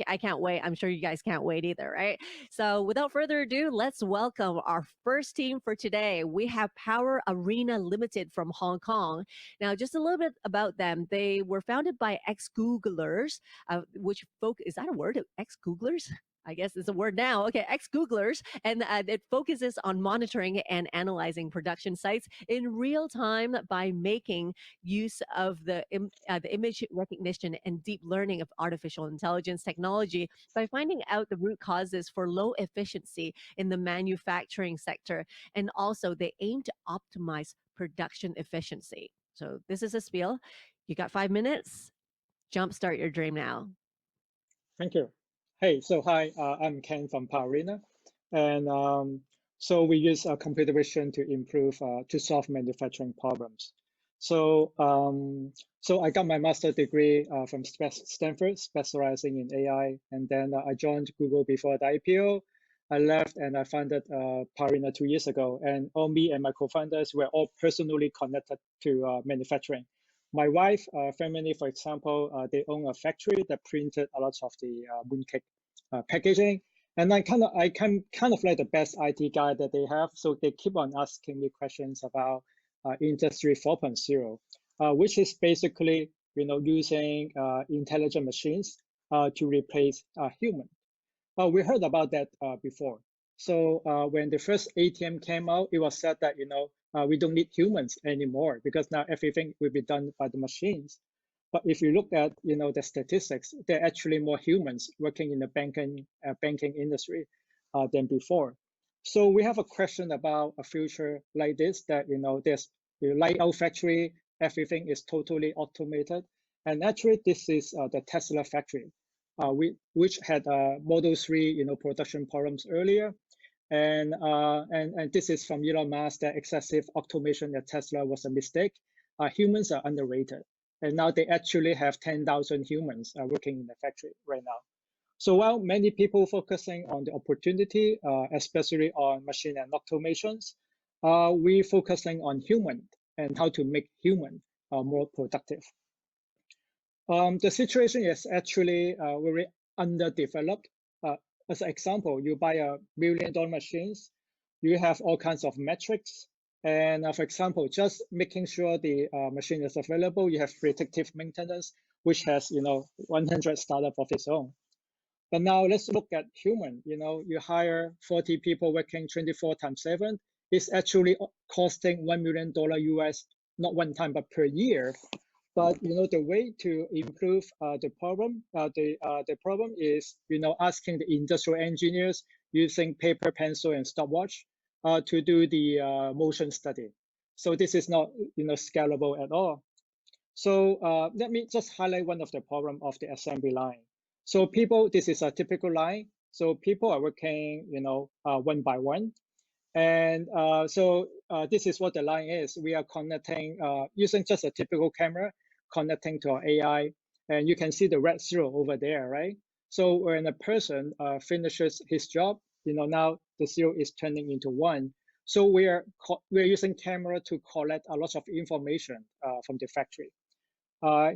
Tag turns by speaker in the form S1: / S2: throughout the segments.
S1: I can't wait. I'm sure you guys can't wait either, right? So without further ado, let's welcome our first team for today. We have PowerArena Limited from Hong Kong. Now, just a little bit about them. They were founded by ex-Googlers, is that a word? Ex-Googlers? I guess it's a word now. Okay, ex-Googlers, and it focuses on monitoring and analyzing production sites in real time by making use of the image recognition and deep learning of artificial intelligence technology by finding out the root causes for low efficiency in the manufacturing sector. And also, they aim to optimize production efficiency. So, this is a spiel. You got 5 minutes. Jumpstart your dream now.
S2: Thank you. Hey, so hi, I'm Ken from PowerArena. And so we use computer vision to improve, to solve manufacturing problems. So, so I got my master's degree from Stanford, specializing in AI. And then I joined Google before the IPO. I left and I founded PowerArena 2 years ago. And all me and my co-founders were all personally connected to manufacturing. My wife, family, for example, they own a factory that printed a lot of the mooncake packaging, and I kind of like the best IT guy that they have. So they keep on asking me questions about Industry 4.0, which is basically using intelligent machines to replace human. We heard about that before. So when the first ATM came out, it was said that we don't need humans anymore because now everything will be done by the machines. But if you look at the statistics, there are actually more humans working in the banking industry than before. So we have a question about a future like this, that there's light out factory, everything is totally automated, and actually this is the Tesla factory, which had Model 3 production problems earlier. And this is from Elon Musk, that excessive automation at Tesla was a mistake. Humans are underrated. And now they actually have 10,000 humans working in the factory right now. So while many people focusing on the opportunity, especially on machine and automations, we focusing on human and how to make human more productive. The situation is actually very underdeveloped. As an example, you buy a $1 million machines, you have all kinds of metrics. And for example, just making sure the machine is available, you have predictive maintenance, which has 100 startup of its own. But now let's look at human. You hire 40 people working 24 times 7. It's actually costing $1 million US, not one time, but per year. But the way to improve the problem is asking the industrial engineers using paper, pencil, and stopwatch to do the motion study. So this is not scalable at all. So let me just highlight one of the problem of the assembly line. So this is a typical line. So people are working one by one. And so this is what the line is. We are connecting using just a typical camera, connecting to our AI, and you can see the red zero over there, right? So when a person finishes his job, now the zero is turning into 1. So we're using camera to collect a lot of information from the factory.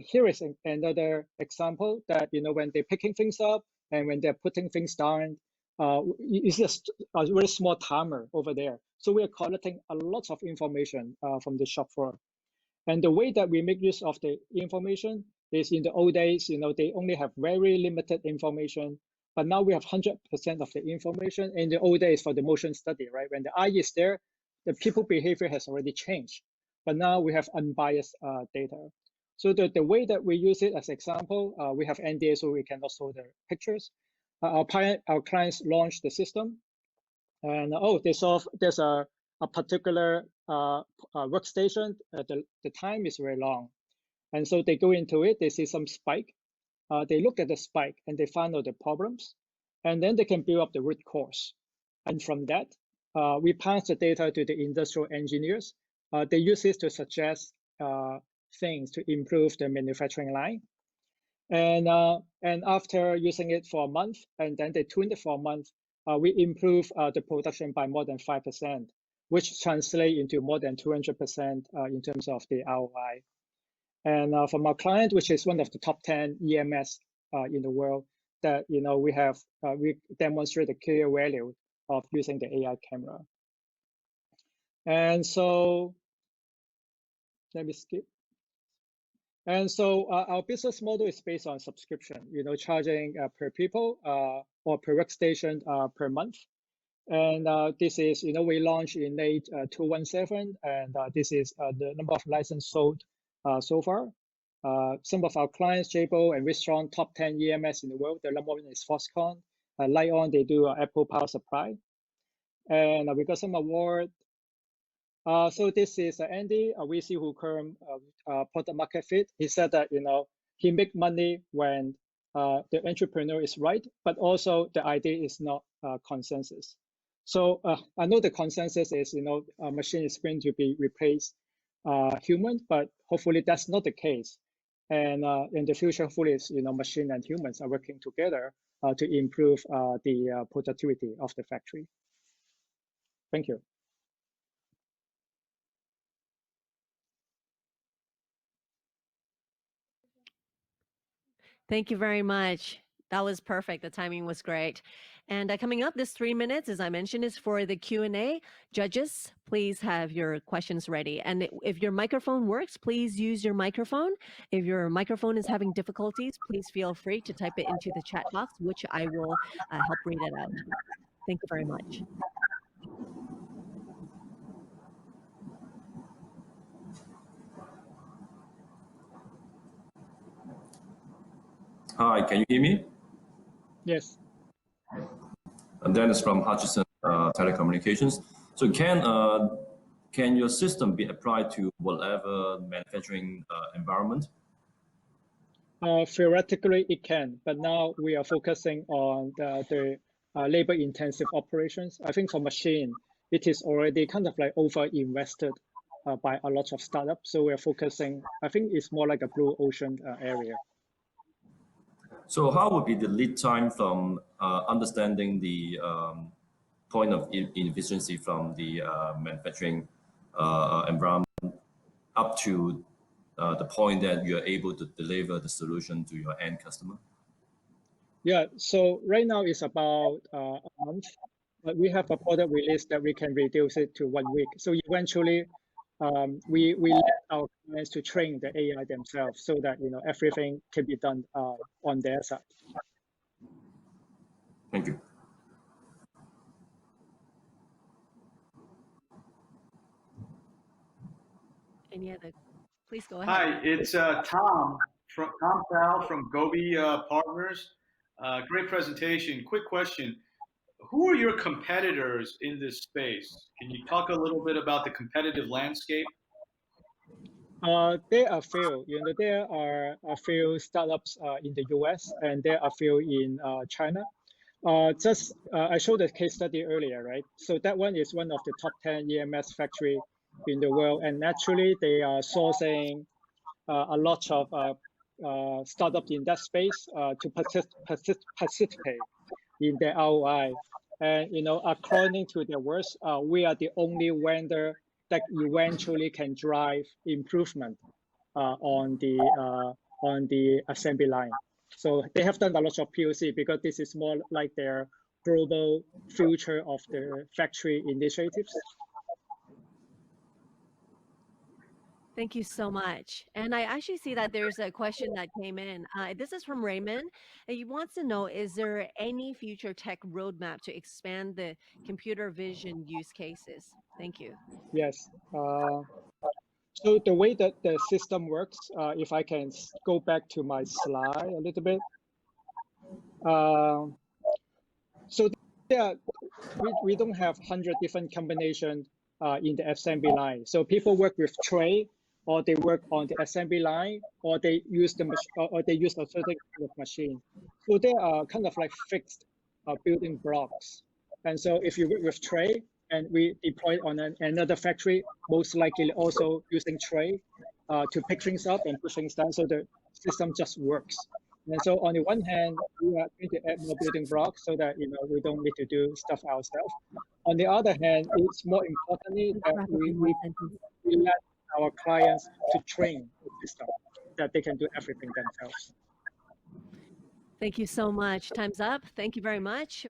S2: Here is another example that when they're picking things up and when they're putting things down, it's just a very small timer over there. So we are collecting a lot of information from the shop floor. And the way that we make use of the information is, in the old days, they only have very limited information, but now we have 100% of the information. In the old days for the motion study, right? When the eye is there, the people behavior has already changed, but now we have unbiased data. So the way that we use it as example, we have NDA, so we cannot show the pictures. Our clients launched the system, and there's a particular workstation. The time is very long, and so they go into it. They see some spike. They look at the spike and they find out the problems, and then they can build up the root cause. And from that, we pass the data to the industrial engineers. They use this to suggest things to improve the manufacturing line. And after using it for a month, and then they tune it for a month, we improve the production by more than 5%, which translates into more than 200% in terms of the ROI. And from our client, which is one of the top 10 EMS in the world, that we demonstrate a clear value of using the AI camera. And so let me skip. And so our business model is based on subscription, charging per people or per workstation per month. And this is, we launched in late 2017, and this is the number of licenses sold so far. Some of our clients, Jabil and Wistron, top 10 EMS in the world. The number one is Foxconn. Lion, they do Apple Power Supply. And we got some award. So this is Andy, a VC who current product market fit. He said that he make money when the entrepreneur is right, but also the idea is not consensus. So I know the consensus is a machine is going to be replaced human, but hopefully that's not the case. And in the future, hopefully, machine and humans are working together to improve the productivity of the factory. Thank you.
S1: Thank you very much. That was perfect. The timing was great. And coming up, this 3 minutes, as I mentioned, is for the Q&A. Judges, please have your questions ready. And if your microphone works, please use your microphone. If your microphone is having difficulties, please feel free to type it into the chat box, which I will help read it out. Thank you very much.
S3: Hi, can you hear me?
S2: Yes.
S3: I'm Dennis from Hutchison Telecommunications. So can your system be applied to whatever manufacturing environment?
S2: Theoretically, it can, but now we are focusing on the labor-intensive operations. I think for machine, it is already kind of like over-invested by a lot of startups. So we are focusing, I think it's more like a blue ocean area.
S3: So how would be the lead time from understanding the point of inefficiency from the manufacturing environment up to the point that you're able to deliver the solution to your end customer?
S2: Yeah, so right now it's about a month, but we have a product release that we can reduce it to 1 week. So eventually, we let our clients to train the AI themselves so that everything can be done on their side.
S3: Thank you.
S1: Any other? Please go ahead.
S4: Hi, it's Tom Powell from Gobi Partners. Great presentation. Quick question. Who are your competitors in this space? Can you talk a little bit about the competitive landscape?
S2: There are few, there are a few startups in the US and there are a few in China. I showed a case study earlier, right? So that one is one of the top 10 EMS factory in the world. And naturally, they are sourcing a lot of startups in that space to participate in the ROI. And according to their words, we are the only vendor that eventually can drive improvement on the assembly line. So they have done a lot of POC because this is more like their global future of the factory initiatives.
S1: Thank you so much. And I actually see that there's a question that came in. This is from Raymond. And he wants to know, is there any future tech roadmap to expand the computer vision use cases? Thank you.
S2: Yes. So the way that the system works, if I can go back to my slide a little bit. So we don't have 100 different combinations in the assembly line. So people work with tray, or they work on the assembly line, or they use a certain kind of machine. So they are kind of like fixed building blocks. And so if you work with tray and we deploy on another factory, most likely also using tray to pick things up and push things down, so the system just works. And so on the one hand, we are going to add more building blocks so that we don't need to do stuff ourselves. On the other hand, it's more importantly that we let our clients to train the system, that they can do everything themselves.
S1: Thank you so much. Time's up. Thank you very much.